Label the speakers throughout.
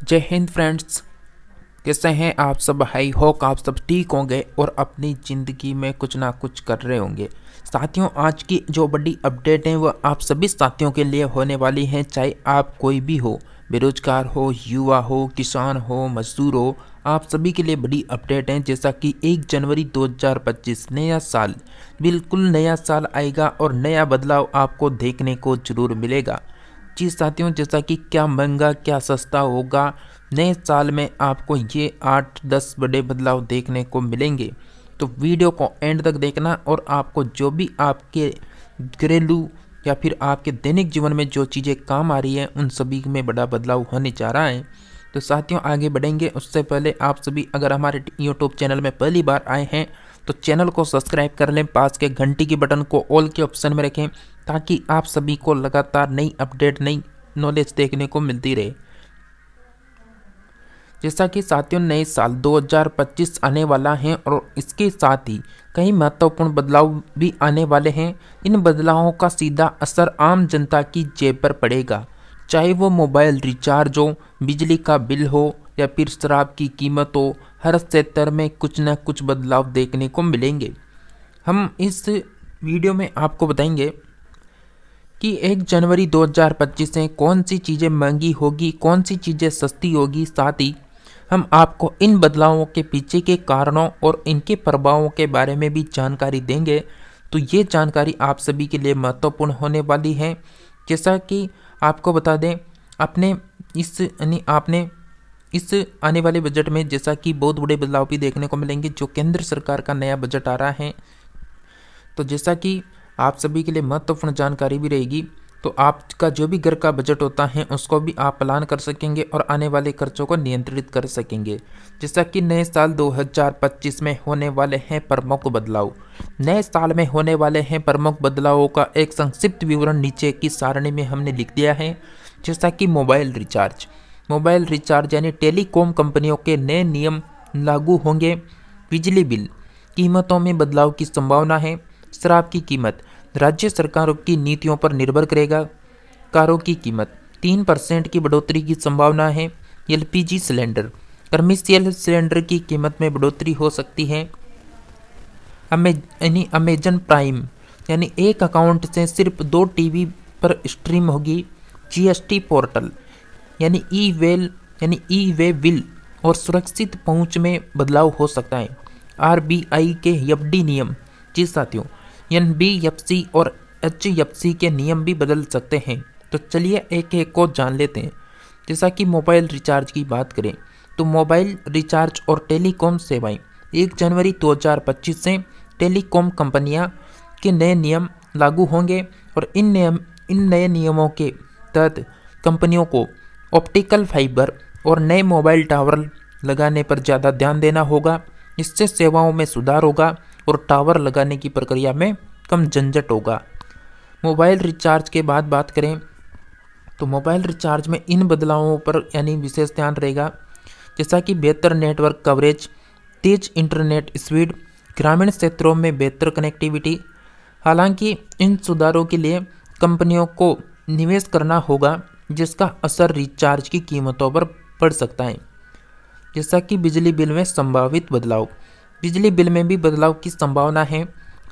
Speaker 1: जय हिंद फ्रेंड्स। कैसे हैं आप सब? आई होप आप सब ठीक होंगे और अपनी ज़िंदगी में कुछ ना कुछ कर रहे होंगे। साथियों, आज की जो बड़ी अपडेट है वह आप सभी साथियों के लिए होने वाली है। चाहे आप कोई भी हो, बेरोजगार हो, युवा हो, किसान हो, मजदूर हो, आप सभी के लिए बड़ी अपडेट है। जैसा कि 1 जनवरी 2025 नया साल, बिल्कुल नया साल आएगा और नया बदलाव आपको देखने को जरूर मिलेगा। जी साथियों, जैसा कि क्या महंगा क्या सस्ता होगा, नए साल में आपको ये 8-10 बड़े बदलाव देखने को मिलेंगे। तो वीडियो को एंड तक देखना और आपको जो भी आपके घरेलू या फिर आपके दैनिक जीवन में जो चीज़ें काम आ रही हैं उन सभी में बड़ा बदलाव होने जा रहा है। तो साथियों, आगे बढ़ेंगे उससे पहले आप सभी अगर हमारे यूट्यूब चैनल में पहली बार आए हैं तो चैनल को सब्सक्राइब कर लें, पास के घंटी की बटन को ऑल के ऑप्शन में रखें ताकि आप सभी को लगातार नई अपडेट, नई नॉलेज देखने को मिलती रहे। जैसा कि साथियों, नए साल 2025 आने वाला है और इसके साथ ही कई महत्वपूर्ण बदलाव भी आने वाले हैं। इन बदलावों का सीधा असर आम जनता की जेब पर पड़ेगा, चाहे वो मोबाइल रिचार्ज हो, बिजली का बिल हो या फिर शराब की कीमत हो। हर क्षेत्र में कुछ न कुछ बदलाव देखने को मिलेंगे। हम इस वीडियो में आपको बताएंगे कि 1 जनवरी 2025 से कौन सी चीज़ें महंगी होगी, कौन सी चीज़ें सस्ती होगी। साथ ही हम आपको इन बदलावों के पीछे के कारणों और इनके प्रभावों के बारे में भी जानकारी देंगे। तो ये जानकारी आप सभी के लिए महत्वपूर्ण होने वाली है। जैसा कि आपको बता दें, आपने इस आने वाले बजट में जैसा कि बहुत बड़े बदलाव भी देखने को मिलेंगे जो केंद्र सरकार का नया बजट आ रहा है। तो जैसा कि आप सभी के लिए महत्वपूर्ण जानकारी भी रहेगी, तो आपका जो भी घर का बजट होता है उसको भी आप प्लान कर सकेंगे और आने वाले खर्चों को नियंत्रित कर सकेंगे। जैसा कि नए साल 2025 में होने वाले हैं प्रमुख बदलाव। नए साल में होने वाले हैं प्रमुख बदलावों का एक संक्षिप्त विवरण नीचे की सारणी में हमने लिख दिया है। जैसा कि मोबाइल रिचार्ज यानी टेलीकॉम कंपनियों के नए नियम लागू होंगे। बिजली बिल कीमतों में बदलाव की संभावना है। शराब की कीमत राज्य सरकारों की नीतियों पर निर्भर करेगा। कारों की कीमत 3% की बढ़ोतरी की संभावना है। एलपीजी सिलेंडर, कमर्शियल सिलेंडर की कीमत में बढ़ोतरी हो सकती है। अमेजन प्राइम यानी एक अकाउंट से सिर्फ 2 टीवी पर स्ट्रीम होगी। जीएसटी पोर्टल यानी ई वे बिल और सुरक्षित पहुंच में बदलाव हो सकता है। आरबीआई के एफडी नियम, जी साथियों, एनबीएफसी और एचएफसी के नियम भी बदल सकते हैं। तो चलिए एक एक को जान लेते हैं। जैसा कि मोबाइल रिचार्ज की बात करें तो मोबाइल रिचार्ज और टेलीकॉम सेवाएं 1 जनवरी 2025 से टेलीकॉम कंपनियां के नए नियम लागू होंगे और इन नए नियमों के तहत कंपनियों को ऑप्टिकल फाइबर और नए मोबाइल टावर लगाने पर ज़्यादा ध्यान देना होगा। इससे सेवाओं में सुधार होगा और टावर लगाने की प्रक्रिया में कम झंझट होगा। मोबाइल रिचार्ज के बाद बात करें तो मोबाइल रिचार्ज में इन बदलावों पर यानी विशेष ध्यान रहेगा। जैसा कि बेहतर नेटवर्क कवरेज, तेज इंटरनेट स्पीड, ग्रामीण क्षेत्रों में बेहतर कनेक्टिविटी। हालांकि इन सुधारों के लिए कंपनियों को निवेश करना होगा जिसका असर रिचार्ज की कीमतों पर पड़ सकता है। जैसा कि बिजली बिल में संभावित बदलाव, बिजली बिल में भी बदलाव की संभावना है।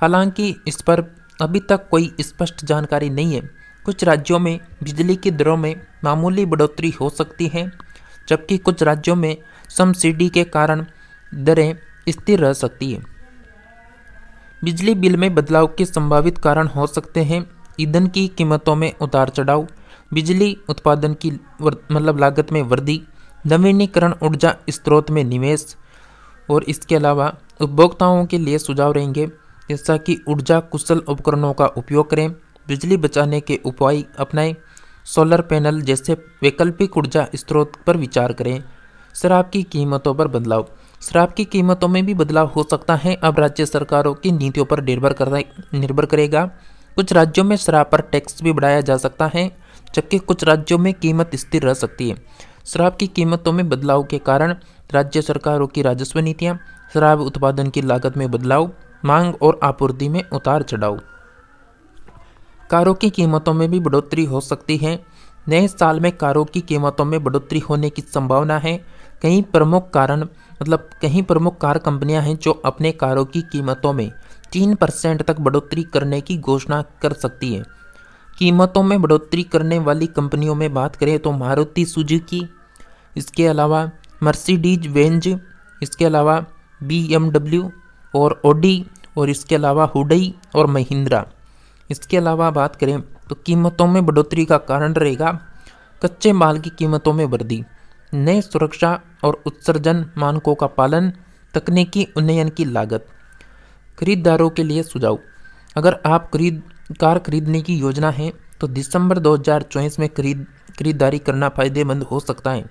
Speaker 1: हालांकि इस पर अभी तक कोई स्पष्ट जानकारी नहीं है। कुछ राज्यों में बिजली की दरों में मामूली बढ़ोतरी हो सकती है, जबकि कुछ राज्यों में सब्सिडी के कारण दरें स्थिर रह सकती है। बिजली बिल में बदलाव के संभावित कारण हो सकते हैं ईंधन की कीमतों में उतार चढ़ाव, बिजली उत्पादन की लागत में वृद्धि, नवीनीकरण ऊर्जा स्रोत में निवेश और इसके अलावा उपभोक्ताओं के लिए सुझाव रहेंगे जैसा कि ऊर्जा कुशल उपकरणों का उपयोग करें, बिजली बचाने के उपाय अपनाएं, सोलर पैनल जैसे वैकल्पिक ऊर्जा स्रोत पर विचार करें। शराब की कीमतों पर बदलाव, शराब की कीमतों में भी बदलाव हो सकता है। अब राज्य सरकारों की नीतियों पर निर्भर करेगा। कुछ राज्यों में शराब पर टैक्स भी बढ़ाया जा सकता है, जबकि कुछ राज्यों में कीमत स्थिर रह सकती है। शराब की कीमतों में बदलाव के कारण राज्य सरकारों की राजस्व नीतियां, शराब उत्पादन की लागत में बदलाव, मांग और आपूर्ति में उतार चढ़ाव। कारों की कीमतों में भी बढ़ोतरी हो सकती है। नए साल में कारों की कीमतों में बढ़ोतरी होने की संभावना है। कई प्रमुख कार कंपनियां हैं जो अपने कारों की कीमतों में 3% तक बढ़ोतरी करने की घोषणा कर सकती है। कीमतों में बढ़ोतरी करने वाली कंपनियों में बात करें तो मारुति सुजुकी, इसके अलावा मर्सिडीज बेंज, इसके अलावा BMW और ऑडी, और इसके अलावा हुंडई और महिंद्रा। इसके अलावा बात करें तो कीमतों में बढ़ोतरी का कारण रहेगा कच्चे माल की कीमतों में वृद्धि, नए सुरक्षा और उत्सर्जन मानकों का पालन, तकनीकी उन्नयन की लागत। खरीदारों के लिए सुझाव: अगर आप कार खरीदने की योजना है तो दिसंबर 2024 में खरीदारी करना फायदेमंद हो सकता है।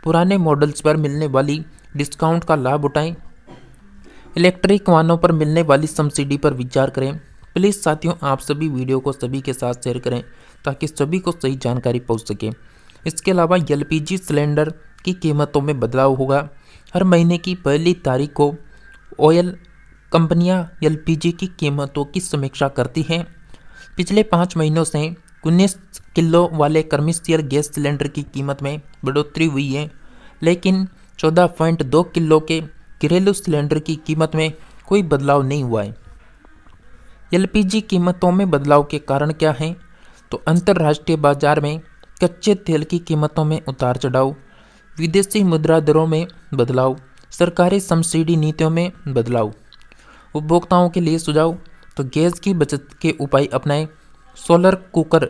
Speaker 1: पुराने मॉडल्स पर मिलने वाली डिस्काउंट का लाभ उठाएं। इलेक्ट्रिक वाहनों पर मिलने वाली सब्सिडी पर विचार करें। प्लीज़ साथियों, आप सभी वीडियो को सभी के साथ शेयर करें ताकि सभी को सही जानकारी पहुंच सके। इसके अलावा LPG सिलेंडर की कीमतों में बदलाव होगा। हर महीने की पहली तारीख को ऑयल कंपनियां LPG की कीमतों की समीक्षा करती हैं। पिछले 5 महीनों से 19 किलो वाले कमर्शियल गैस सिलेंडर की कीमत में बढ़ोतरी हुई है, लेकिन 14.2 किलो के घरेलू सिलेंडर की कीमत में कोई बदलाव नहीं हुआ है। LPG कीमतों में बदलाव के कारण क्या हैं? तो अंतर्राष्ट्रीय बाजार में कच्चे तेल की कीमतों में उतार चढ़ाव, विदेशी मुद्रा दरों में बदलाव, सरकारी सब्सिडी नीतियों में बदलाव। उपभोक्ताओं के लिए सुझाव: तो गैस की बचत के उपाय अपनाएं। सोलर कुकर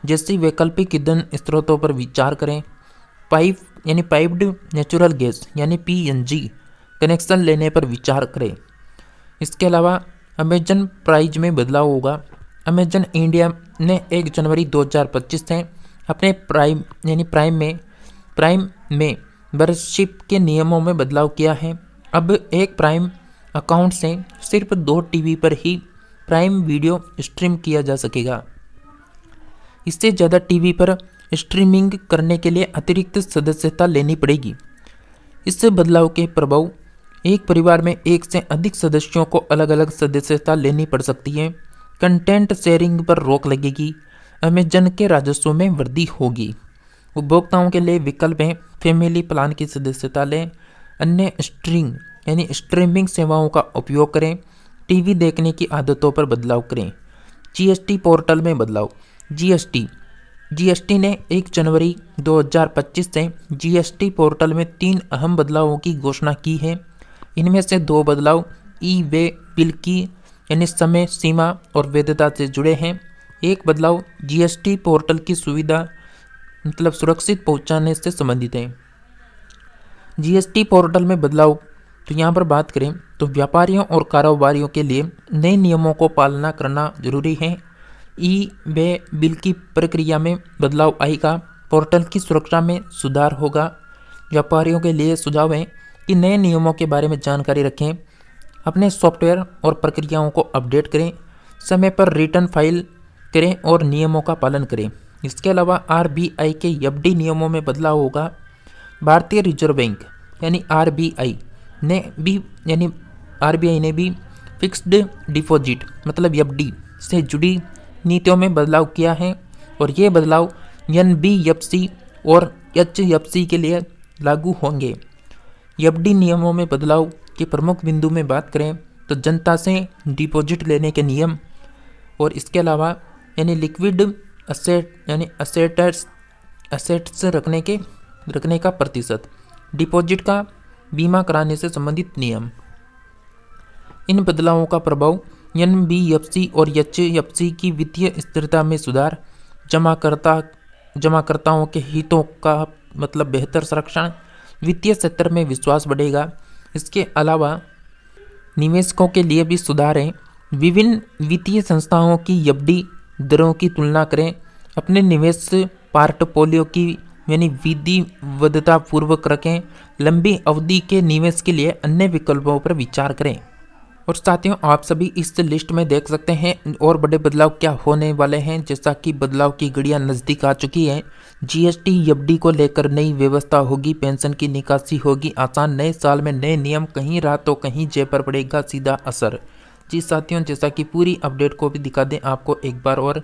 Speaker 1: जैसी वैकल्पिक ईंधन स्रोतों पर विचार करें। Piped natural gas PNG connection लेने पर विचार करें। इसके अलावा अमेजन प्राइस में बदलाव होगा। अमेजन इंडिया ने 1 जनवरी 2025 से अपने प्राइम में मेंबरशिप के नियमों में बदलाव किया है। अब एक प्राइम अकाउंट से सिर्फ 2 टीवी पर ही प्राइम वीडियो स्ट्रीम किया जा सकेगा। इससे ज़्यादा टीवी पर स्ट्रीमिंग करने के लिए अतिरिक्त सदस्यता लेनी पड़ेगी। इस बदलाव के प्रभाव: एक परिवार में 1 से अधिक सदस्यों को अलग अलग सदस्यता लेनी पड़ सकती है। कंटेंट शेयरिंग पर रोक लगेगी। अमेजन के राजस्व में वृद्धि होगी। उपभोक्ताओं के लिए विकल्प हैं: फैमिली प्लान की सदस्यता लें, अन्य स्ट्रीमिंग सेवाओं का उपयोग करें, टीवी देखने की आदतों पर बदलाव करें। GST पोर्टल में बदलाव। GST ने 1 जनवरी 2025 से GST पोर्टल में 3 अहम बदलावों की घोषणा की है। इनमें से 2 बदलाव ई-वे बिल की समय सीमा और वैधता से जुड़े हैं। एक बदलाव GST पोर्टल की सुविधा सुरक्षित पहुंचाने से संबंधित है। GST पोर्टल में बदलाव, तो यहाँ पर बात करें तो व्यापारियों और कारोबारियों के लिए नए नियमों को पालना करना जरूरी है। ई-वे बिल की प्रक्रिया में बदलाव आएगा। पोर्टल की सुरक्षा में सुधार होगा। व्यापारियों के लिए सुझाव है कि नए नियमों के बारे में जानकारी रखें, अपने सॉफ्टवेयर और प्रक्रियाओं को अपडेट करें, समय पर रिटर्न फाइल करें और नियमों का पालन करें। इसके अलावा RBI के FD नियमों में बदलाव होगा। भारतीय रिजर्व बैंक RBI ने भी फिक्स्ड डिपॉजिट FD से जुड़ी नीतियों में बदलाव किया है और ये बदलाव NBFC और HFC के लिए लागू होंगे। FD नियमों में बदलाव के प्रमुख बिंदु में बात करें तो जनता से डिपॉजिट लेने के नियम, और इसके अलावा लिक्विड असेट्स रखने का प्रतिशत, डिपॉजिट का बीमा कराने से संबंधित नियम। इन बदलावों का प्रभाव NBFC और HFC की वित्तीय स्थिरता में सुधार, जमाकर्ताओं के हितों का बेहतर संरक्षण, वित्तीय क्षेत्र में विश्वास बढ़ेगा। इसके अलावा निवेशकों के लिए भी सुधार है। विभिन्न वित्तीय संस्थाओं की FD दरों की तुलना करें, अपने निवेश पोर्टफोलियो की विधिवतता पूर्वक रखें, लंबी अवधि के निवेश के लिए अन्य विकल्पों पर विचार करें। और साथियों, आप सभी इस लिस्ट में देख सकते हैं और बड़े बदलाव क्या होने वाले हैं। जैसा कि बदलाव की घड़ियां नज़दीक आ चुकी है। GST FD को लेकर नई व्यवस्था होगी, पेंशन की निकासी होगी आसान, नए साल में नए नियम, कहीं रात तो कहीं जय पर पड़ेगा सीधा असर। जी साथियों, जैसा कि पूरी अपडेट को भी दिखा दें आपको एक बार और,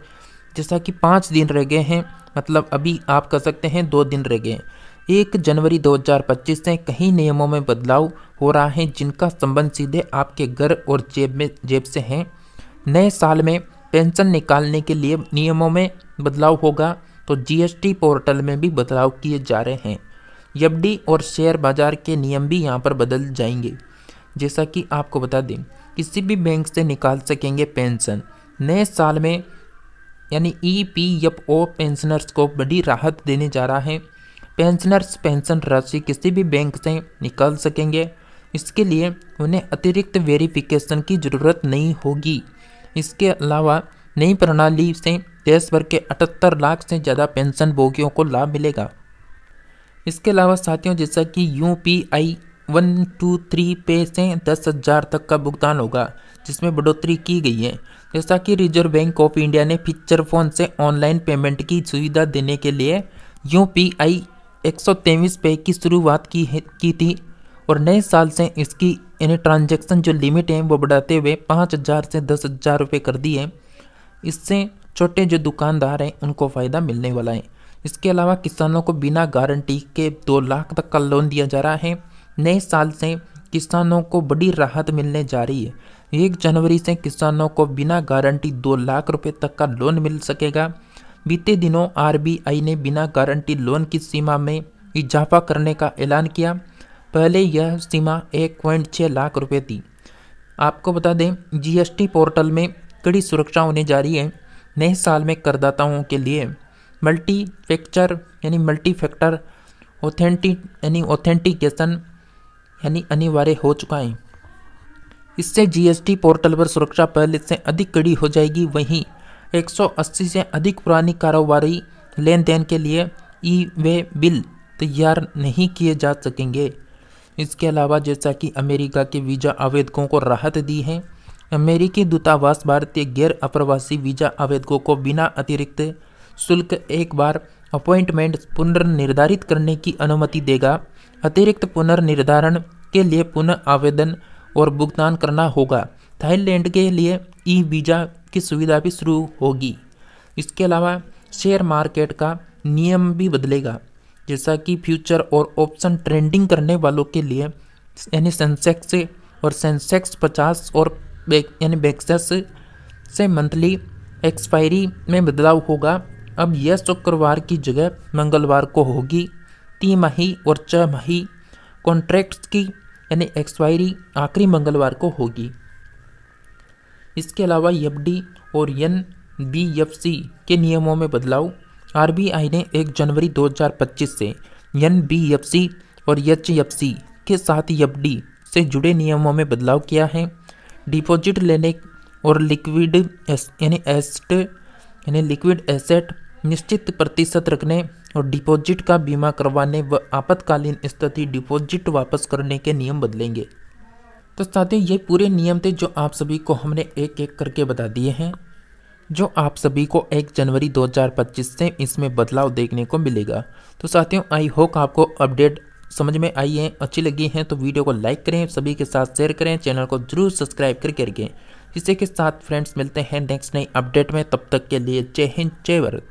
Speaker 1: जैसा कि 5 दिन रह गए हैं, मतलब अभी आप कह सकते हैं 2 दिन रह गए हैं। 1 जनवरी 2025 से कई नियमों में बदलाव हो रहा है जिनका संबंध सीधे आपके घर और जेब से है। नए साल में पेंशन निकालने के लिए नियमों में बदलाव होगा, तो जीएसटी पोर्टल में भी बदलाव किए जा रहे हैं। एफडी और शेयर बाजार के नियम भी यहाँ पर बदल जाएंगे। जैसा कि आपको बता दें, किसी भी बैंक से निकाल सकेंगे पेंशन। नए साल में यानी ईपीएफओ पेंशनर्स को बड़ी राहत देने जा रहा है। पेंशनर्स पेंशन राशि किसी भी बैंक से निकाल सकेंगे। इसके लिए उन्हें अतिरिक्त वेरिफिकेशन की ज़रूरत नहीं होगी। इसके अलावा नई प्रणाली से देश भर के 78 लाख से ज़्यादा पेंशन भोगियों को लाभ मिलेगा। इसके अलावा साथियों, जैसा कि यूपीआई 123 पे से 10,000 तक का भुगतान होगा, जिसमें बढ़ोतरी की गई है। जैसा कि रिजर्व बैंक ऑफ इंडिया ने फीचर फोन से ऑनलाइन पेमेंट की सुविधा देने के लिए यूपीआई 123 पे की शुरुआत की थी और नए साल से इसकी यानी ट्रांजैक्शन जो लिमिट है वो बढ़ाते हुए 5,000 से 10,000 रुपये कर दी है। इससे छोटे जो दुकानदार हैं उनको फ़ायदा मिलने वाला है। इसके अलावा किसानों को बिना गारंटी के 2 लाख तक का लोन दिया जा रहा है। नए साल से किसानों को बड़ी राहत मिलने जा रही है। 1 जनवरी से किसानों को बिना गारंटी 2 लाख रुपए तक का लोन मिल सकेगा। बीते दिनों आरबीआई ने बिना गारंटी लोन की सीमा में इजाफा करने का ऐलान किया। पहले यह सीमा 1.6 लाख रुपए थी। आपको बता दें, जीएसटी पोर्टल में कड़ी सुरक्षा होने जा रही है। नए साल में करदाताओं के लिए मल्टी फैक्टर ऑथेंटिकेशन अनिवार्य हो चुका है। इससे जीएसटी पोर्टल पर सुरक्षा पहले से अधिक कड़ी हो जाएगी। वहीं 180 से अधिक पुरानी कारोबारी लेन देन के लिए ई-वे बिल तैयार नहीं किए जा सकेंगे। इसके अलावा जैसा कि अमेरिका के वीज़ा आवेदकों को राहत दी है, अमेरिकी दूतावास भारतीय गैर अप्रवासी वीज़ा आवेदकों को बिना अतिरिक्त शुल्क एक बार अपॉइंटमेंट पुनर्निर्धारित करने की अनुमति देगा। अतिरिक्त पुनर्निर्धारण के लिए पुनः आवेदन और भुगतान करना होगा। थाईलैंड के लिए ई वीज़ा की सुविधा भी शुरू होगी। इसके अलावा शेयर मार्केट का नियम भी बदलेगा, जैसा कि फ्यूचर और ऑप्शन ट्रेडिंग करने वालों के लिए यानी सेंसेक्स 50 और बेक्सेस से मंथली एक्सपायरी में बदलाव होगा। अब यह शुक्रवार की जगह मंगलवार को होगी। 3 माही और 6 माही कॉन्ट्रैक्ट्स की यानी एक्सपायरी आखिरी मंगलवार को होगी। इसके अलावा एफडी और एनबीएफसी के नियमों में बदलाव। आरबीआई ने 1 जनवरी 2025 से एनबीएफसी और एचएफसी के साथ एफडी से जुड़े नियमों में बदलाव किया है। डिपॉजिट लेने और लिक्विड एसेट निश्चित प्रतिशत रखने और डिपॉजिट का बीमा करवाने व आपातकालीन स्थिति डिपॉजिट वापस करने के नियम बदलेंगे। तो साथियों, ये पूरे नियम थे जो आप सभी को हमने एक एक करके बता दिए हैं, जो आप सभी को 1 जनवरी 2025 से इसमें बदलाव देखने को मिलेगा। तो साथियों, आई होप आपको अपडेट समझ में आई है, अच्छी लगी है तो वीडियो को लाइक करें, सभी के साथ शेयर करें, चैनल को जरूर सब्सक्राइब करके रखें। इसी के साथ फ्रेंड्स मिलते हैं नेक्स्ट नई अपडेट में, तब तक के लिए जय हिंद जय भारत।